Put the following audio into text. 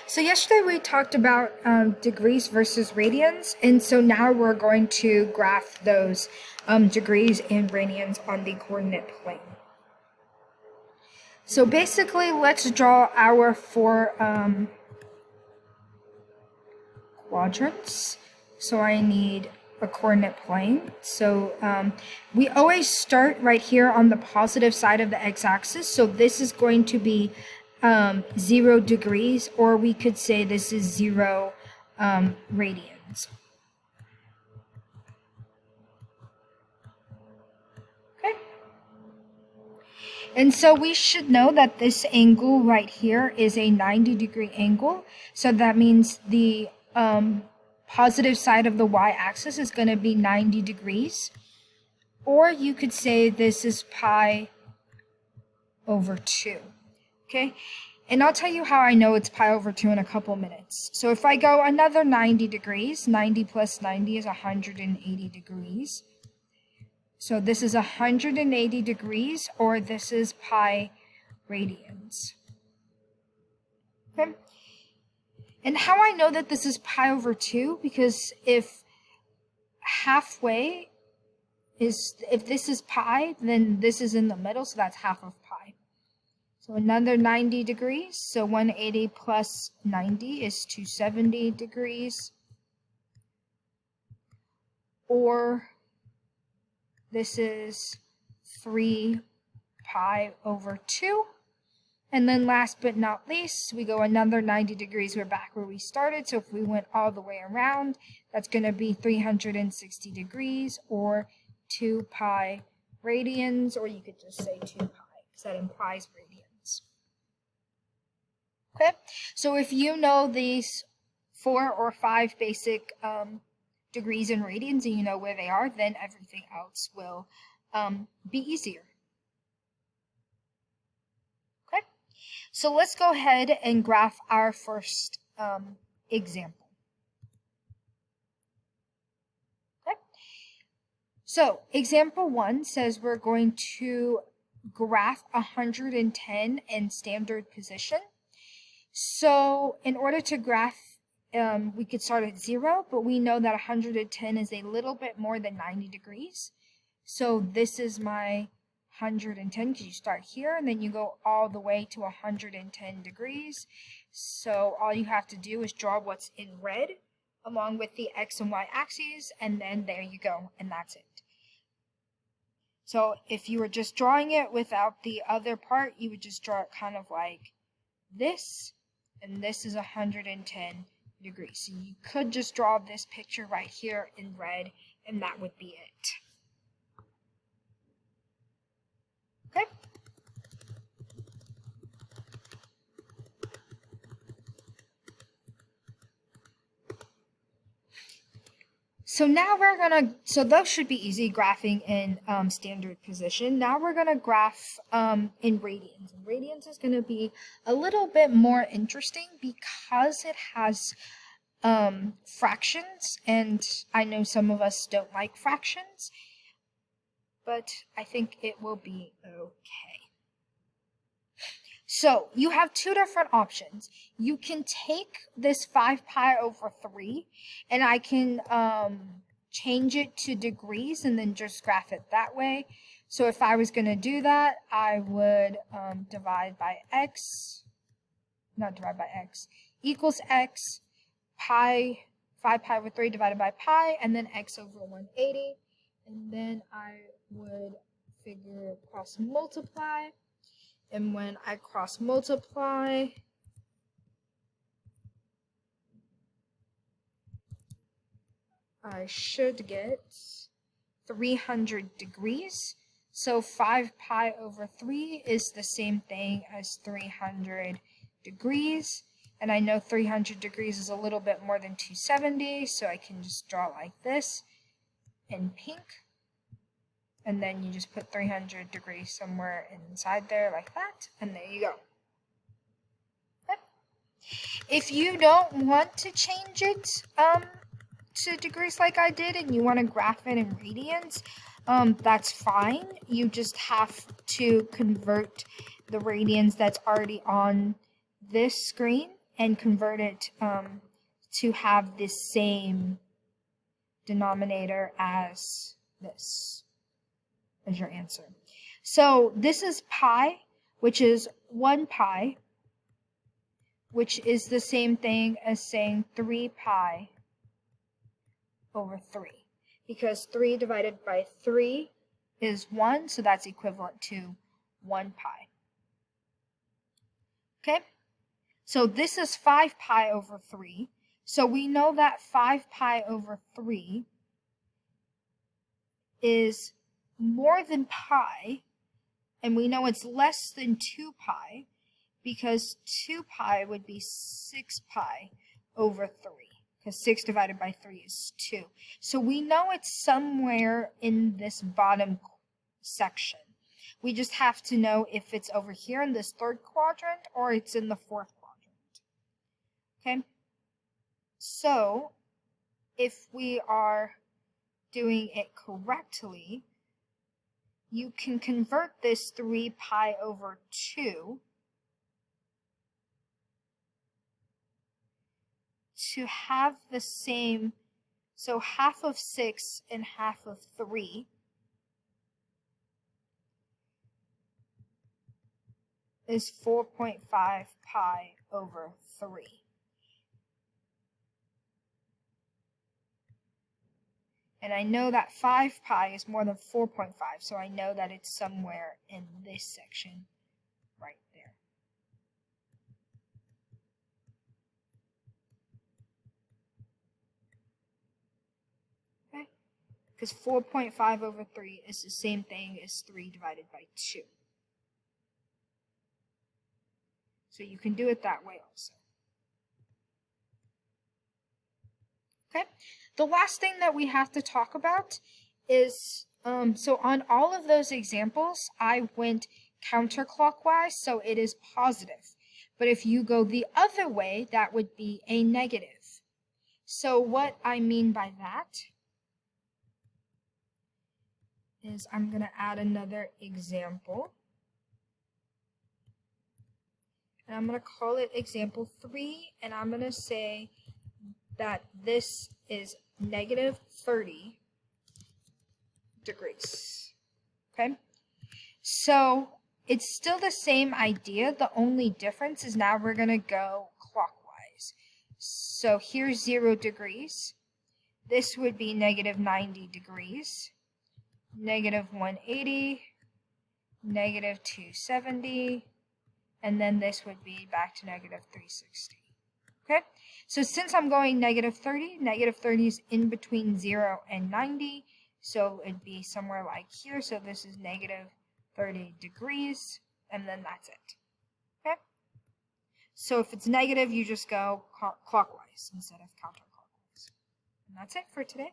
So yesterday we talked about degrees versus radians, and so now we're going to graph those degrees and radians on the coordinate plane. So basically, let's draw our four quadrants. So I need a coordinate plane. So we always start right here on the positive side of the x-axis. So this is going to be 0 degrees, or we could say this is 0 radians. Okay. And so we should know that this angle right here is a 90-degree angle. So that means the positive side of the y-axis is going to be 90 degrees. Or you could say this is pi over 2. Okay? And I'll tell you how I know it's pi over 2 in a couple minutes. So if I go another 90 degrees, 90 plus 90 is 180 degrees. So this is 180 degrees, or this is pi radians. Okay? And how I know that this is pi over 2, because if halfway is, if this is pi, then this is in the middle, so that's half of pi. So another 90 degrees, so 180 plus 90 is 270 degrees. Or this is 3 pi over 2. And then last but not least, we go another 90 degrees. We're back where we started. So if we went all the way around, that's going to be 360 degrees, or 2 pi radians, or you could just say 2 pi, because that implies radians. Okay, so if you know these 4 or 5 basic degrees and radians, and you know where they are, then everything else will be easier. Okay, so let's go ahead and graph our first example. Okay, so example 1 says we're going to graph 110 in standard position. So in order to graph, we could start at 0, but we know that 110 is a little bit more than 90 degrees. So this is my 110, because you start here and then you go all the way to 110 degrees. So all you have to do is draw what's in red along with the x and y axes, and then there you go, and that's it. So if you were just drawing it without the other part, you would just draw it kind of like this, and this is 110 degrees. So you could just draw this picture right here in red, and that would be it. Okay? So now we're gonna, so those should be easy, graphing in standard position. Now we're gonna graph in radians. And radians is gonna be a little bit more interesting because it has fractions, and I know some of us don't like fractions, but I think it will be okay. So you have two different options. You can take this 5 pi over 3, and I can change it to degrees and then just graph it that way. So if I was going to do that, I would divide by x, not divide by x, equals x, pi, 5 pi over 3 divided by pi, and then x over 180. And then I would figure cross multiply. And when I cross multiply, I should get 300 degrees. So 5 pi over 3 is the same thing as 300 degrees. And I know 300 degrees is a little bit more than 270, so I can just draw like this in pink. And then you just put 300 degrees somewhere inside there like that, and there you go. Okay. If you don't want to change it to degrees like I did, and you want to graph it in radians, that's fine. You just have to convert the radians that's already on this screen and convert it to have the same denominator as this as your answer. So this is pi, which is 1 pi, which is the same thing as saying 3 pi over 3. Because 3 divided by 3 is 1, so that's equivalent to 1 pi. Okay? So this is 5 pi over 3. So we know that 5 pi over 3 is more than pi, and we know it's less than 2 pi, because 2 pi would be 6 pi over 3, because 6 divided by 3 is 2. So we know it's somewhere in this bottom section. We just have to know if it's over here in this third quadrant or it's in the fourth quadrant. Okay? So if we are doing it correctly, you can convert this 3 pi over 2 to have the same, so half of 6 and half of 3 is 4.5 pi over 3. And I know that 5 pi is more than 4.5, so I know that it's somewhere in this section right there. Okay? Because 4.5 over 3 is the same thing as 3 divided by 2. So you can do it that way also. Okay? The last thing that we have to talk about is, so on all of those examples, I went counterclockwise, so it is positive. But if you go the other way, that would be a negative. So what I mean by that is I'm going to add another example. And I'm going to call it example 3, and I'm going to say that this is negative 30 degrees. Okay? So it's still the same idea. The only difference is now we're going to go clockwise. So here's 0 degrees. This would be negative 90 degrees, negative 180, negative 270, and then this would be back to negative 360. Okay? So since I'm going negative 30 is in between 0 and 90, so it'd be somewhere like here. So this is negative 30 degrees, and then that's it. Okay? So if it's negative, you just go clockwise instead of counterclockwise. And that's it for today.